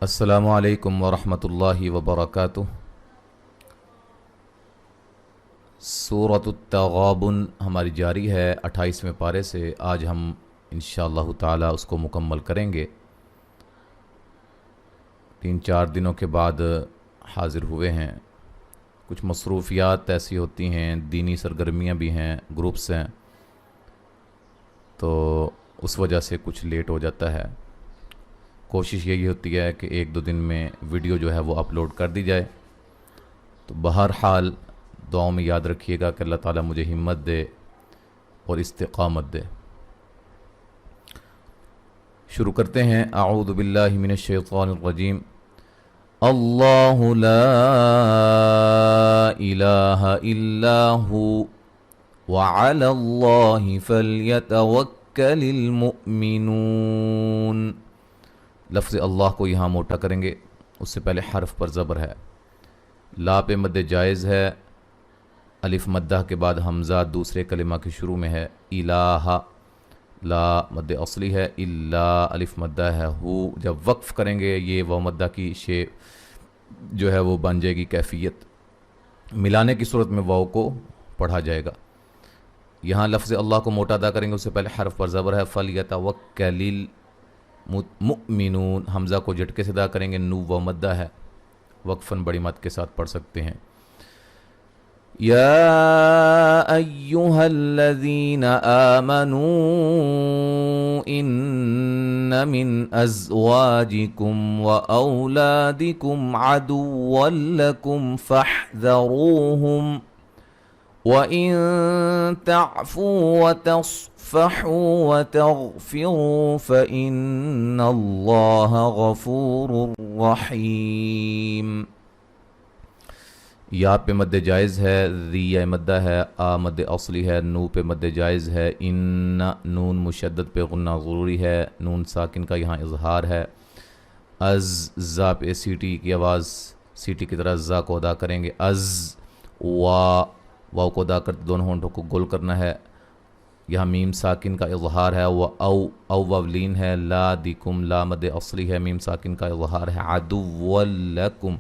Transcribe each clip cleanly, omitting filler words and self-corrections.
السلام علیکم ورحمۃ اللہ وبرکاتہ۔ سورۃ التغابن ہماری جاری ہے 28ویں پارے سے۔ آج ہم انشاءاللہ تعالی اس کو مکمل کریں گے۔ 3-4 دنوں کے بعد حاضر ہوئے ہیں۔ کچھ مصروفیات ایسی ہوتی ہیں، دینی سرگرمیاں بھی ہیں، گروپس ہیں، تو اس وجہ سے کچھ لیٹ ہو جاتا ہے۔ کوشش یہی ہوتی ہے کہ 1-2 دن میں ویڈیو جو ہے وہ اپلوڈ کر دی جائے۔ تو بہرحال دعاؤں میں یاد رکھیے گا کہ اللہ تعالیٰ مجھے ہمت دے اور استقامت دے۔ شروع کرتے ہیں۔ اعوذ باللہ من الشیطان الرجیم۔ اللہ لا الہ الا ہو وعلی اللہ فلیتوکل المؤمنون۔ لفظ اللہ کو یہاں موٹا کریں گے، اس سے پہلے حرف پر زبر ہے، لا پہ مد جائز ہے، الف مدہ کے بعد حمزہ دوسرے کلمہ کے شروع میں ہے، الہ، لا مد اصلی ہے، الا الف مدہ ہے، ہو جب وقف کریں گے یہ و مدہ کی شے جو ہے وہ بن جائے گی کیفیت، ملانے کی صورت میں واو کو پڑھا جائے گا۔ یہاں لفظ اللہ کو موٹا ادا کریں گے، اس سے پہلے حرف پر زبر ہے، فلیتوکل مؤمنون، حمزہ کو جھٹکے سے ادا کریں گے، نو و مدہ ہے، وقفاً بڑی مد کے ساتھ پڑھ سکتے ہیں۔ یا ایہا الذین آمنوا ان من ازواجکم و اولادکم عدوا لکم فاحذروہم وَإِن تَعْفُوا وَتَصْفَحُوا وَتَغْفِرُوا فَإِنَّ اللَّهَ غَفُورٌ رَحِيمٌ۔ یا پہ مد جائز ہے، ذی مدہ ہے، آ مد اصلی ہے، نو پہ مد جائز ہے، ان نون مشدد پہ غنہ ضروری ہے، نون ساکن کا یہاں اظہار ہے، از زا پہ سیٹی کی آواز سیٹی کی طرح زا کو ادا کریں گے، از واو کو ادا کرتے دونوں ہونٹوں کو گول کرنا ہے، یہاں میم ساکن کا اظہار ہے، وہ او وولین ہے، لا دیکم لا مد اصلی ہے، میم ساکن کا اظہار ہے، عدو لکم،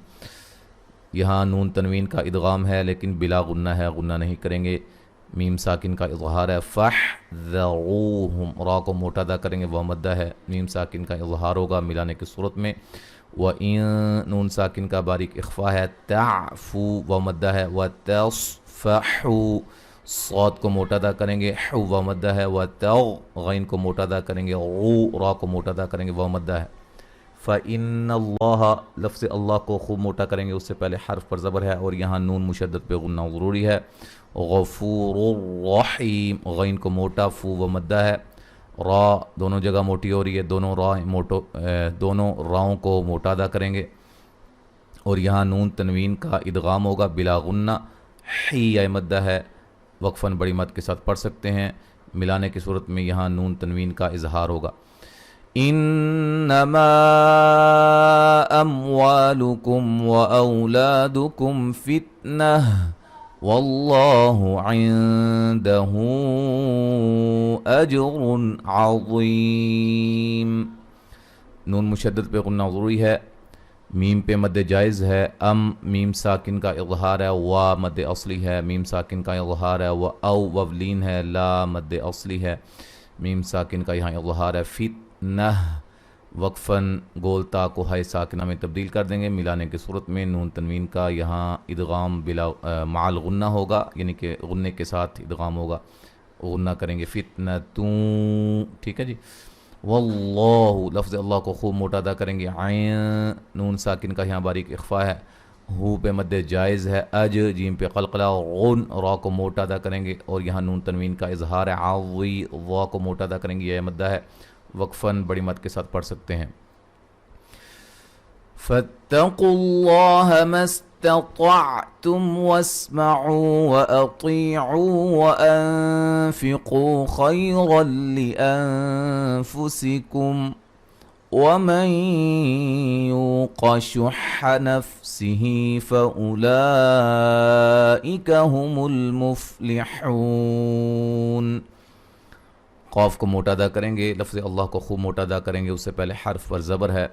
یہاں نون تنوین کا ادغام ہے لیکن بلا غنہ ہے، غنہ نہیں کریں گے، میم ساکن کا اظہار ہے، فاحذروہم، را کو موٹا ادا کریں گے، وہ مدہ ہے، میم ساکن کا اظہار ہوگا ملانے کی صورت میں، وَإِن نون ساکن کا باریک اخفا ہے، تعفو وہ مدہ ہے، وَتَصْفَحُوا صاد کو موٹا ادا کریں گے، حو وہ مدہ ہے، وَتَغ غین کو موٹا ادا کریں گے، غو را کو موٹا ادا کریں گے، وہ مدہ ہے، فَإِنَّ اللَّهَ لفظ اللہ کو خوب موٹا کریں گے، اس سے پہلے حرف پر زبر ہے اور یہاں نون مشدد پہ غنہ ضروری ہے، غفور الرحیم، غین کو موٹا، فو و مدہ ہے، را دونوں جگہ موٹی ہو رہی ہے، دونوں راؤں کو موٹا ادا کریں گے اور یہاں نون تنوین کا ادغام ہوگا بلا غنہ، حی مدہ ہے، وقفاً بڑی مد کے ساتھ پڑھ سکتے ہیں، ملانے کی صورت میں یہاں نون تنوین کا اظہار ہوگا۔ انما اموالکم و اولادکم فتنہ واللہ عنده اجر عظیم۔ نون مشدد پہ غنہ ضروری ہے، میم پہ مد جائز ہے، میم ساکن کا اظہار ہے، وا مد اصلی ہے، میم ساکن کا اظہار ہے، او وولین ہے، لا مد اصلی ہے، میم ساکن کا یہاں اظہار ہے، فتنہ وقفاً گول تا کو ہائے ساکنہ میں تبدیل کر دیں گے، ملانے کی صورت میں نون تنوین کا یہاں ادغام بلا مع الغنہ ہوگا، یعنی کہ غنے کے ساتھ ادغام ہوگا، غنہ کریں گے، فتنتون، ٹھیک ہے جی۔ واللہ لفظ اللہ کو خوب موٹا ادا کریں گے، عین نون ساکن کا یہاں باریک اخفا ہے، ہو پہ مد جائز ہے، جیم پہ قلقلہ، غن را کو موٹا ادا کریں گے اور یہاں نون تنوین کا اظہار ہے، عوی وا کو موٹا ادا کریں گے، یہ مدہ ہے، وقفاً بڑی مد کے ساتھ پڑھ سکتے ہیں۔ فاتقوا اللہ ما استطعتم واسمعوا واطیعوا وانفقوا خیرا لانفسکم ومن یوق شح نفسه فاولئک هم المفلحون۔ قاف کو موٹا ادا کریں گے، لفظ اللہ کو خوب موٹا ادا کریں گے، اس سے پہلے حرف پر زبر ہے،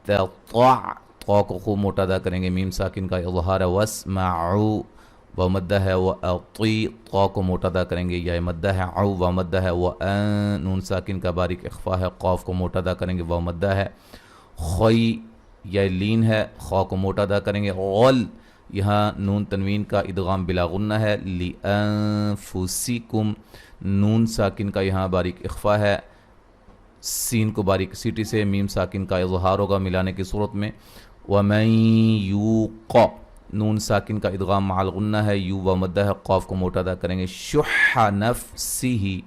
تو کو خوب موٹا ادا کریں گے، میم ساکن کا اظہار ہے، واسمعوا و مدہ ہے، واطیع تو کو موٹا ادا کریں گے، یا مدہ ہے، او و مدہ ہے، نون ساکن کا باریک اخفا ہے، قاف کو موٹا ادا کریں گے، و مدہ ہے، خی یا لین ہے، خا کو موٹا ادا کریں گے، غل یہاں نون تنوین کا ادغام بلا غنہ ہے، لِأَنفُسِكُمْ نون ساکن کا یہاں باریک اخفا ہے، سین کو باریک سیٹی سے میم ساکن کا اظہار ہوگا ملانے کی صورت میں، وَمَن يُوقَ نون ساکن کا ادغام مع الغنہ ہے، یو و مدہ ہے، قاف کو موٹا ادا کریں گے، شُحَّ نَفْسِهِ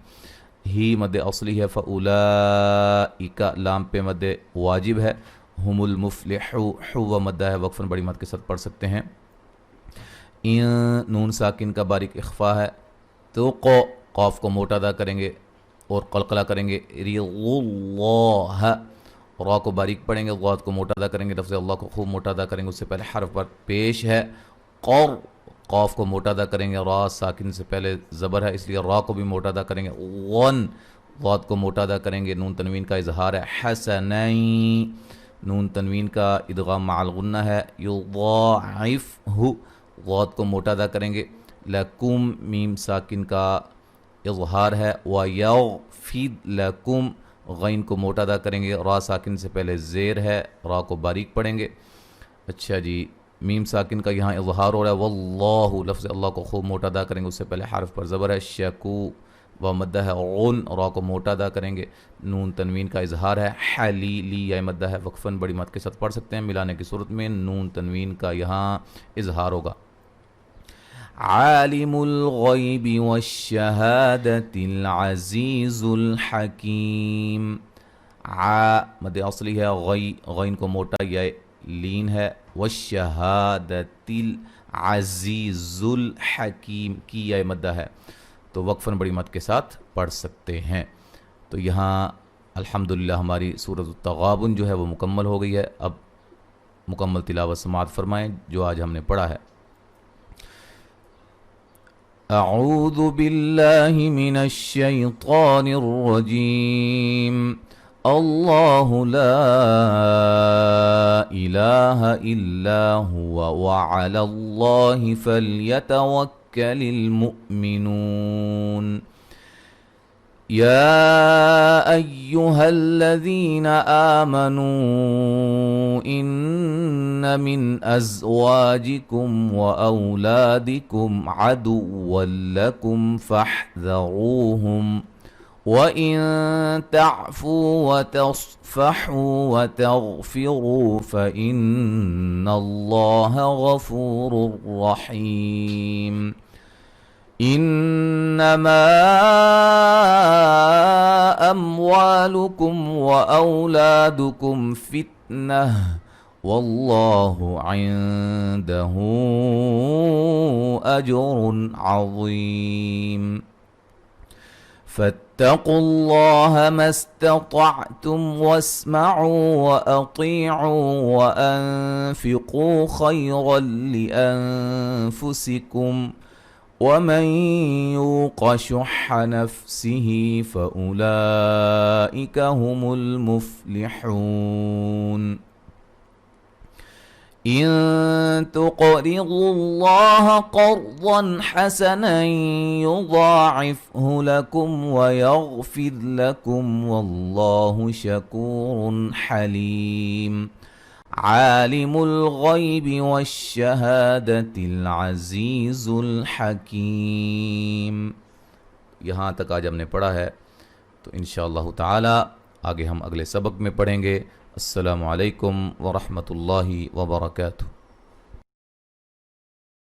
ہی مد اصلی ہے، فَأُولَئِكَ لام پہ مد واجب ہے، ہم المفلحو حو و مدہ ہے، وقفاً بڑی مد کے ساتھ پڑھ سکتے ہیں، نون ساکن کا باریک اخفا ہے، تو قاف کو موٹا ادا کریں گے اور قلقلہ کریں گے، اللہ را کو باریک پڑھیں گے، غاد کو موٹا ادا کریں گے، لفظ اللہ کو خوب موٹا ادا کریں گے، اس سے پہلے حرف پر پیش ہے، قاف کو موٹا ادا کریں گے، را ساکن سے پہلے زبر ہے اس لیے را کو بھی موٹا ادا کریں گے، غاد کو موٹا ادا کریں گے، نون تنوین کا اظہار ہے، حسنین نون تنوین کا ادغام مع الغنہ ہے، یضاعفہ غاد کو موٹا ادا کریں گے، لکم میم ساکن کا اظہار ہے، وَيَغْفِرْ لَكُمْ غین کو موٹا ادا کریں گے، را ساکن سے پہلے زیر ہے، را کو باریک پڑھیں گے، اچھا جی میم ساکن کا یہاں اظہار ہو رہا ہے، واللہ لفظ اللہ کو خوب موٹا ادا کریں گے، اس سے پہلے حرف پر زبر ہے، شکو و مدہ ہے، غن را کو موٹا ادا کریں گے، نون تنوین کا اظہار ہے، حلیلی یا مدہ ہے، وقفاً بڑی مد کے ساتھ پڑھ سکتے ہیں، ملانے کی صورت میں نون تنوین کا یہاں اظہار ہوگا، عالم الغیب والشہادت العزیز الحکیم، مد اصلی ہے، غین کو موٹا یا لین ہے، والشہادت العزیز الحکیم کی یا مدہ ہے، تو وقفاً بڑی مد کے ساتھ پڑھ سکتے ہیں، تو یہاں الحمدللہ ہماری سورۃ التغابن جو ہے وہ مکمل ہو گئی ہے، اب مکمل تلاوت سماعت فرمائیں جو آج ہم نے پڑھا ہے، اعوذ باللہ من الشیطان الرجیم، اللہ لا الہ الا هو وعلی اللہ فلیتوکل المؤمنون، یا ایہا الذین آمنوا ان من ازواجکم واولادکم عدوا لکم فاحذروہم وَإِن تَعْفُوا وَتَصْفَحُوا وَتَغْفِرُوا فَإِنَّ اللَّهَ غَفُورٌ رَحِيمٌ، إِنَّمَا أَمْوَالُكُمْ وَأَوْلَادُكُمْ فِتْنَةٌ وَاللَّهُ عِندَهُ أَجْرٌ عَظِيمٌ، فاتقوا الله ما استطعتم واسمعوا وأطيعوا وأنفقوا خيرا لأنفسكم ومن يوق شح نفسه فأولئك هم المفلحون، إن تقرضوا الله قرضا حسنا يضاعفه لكم ويغفر لكم والله شكور حليم، عالم الغيب والشهادة العزيز الحكيم۔ یہاں تک آج ہم نے پڑھا ہے، تو انشاءاللہ تعالی آگے ہم اگلے سبق میں پڑھیں گے۔ السلام علیکم ورحمۃ اللہ وبرکاتہ۔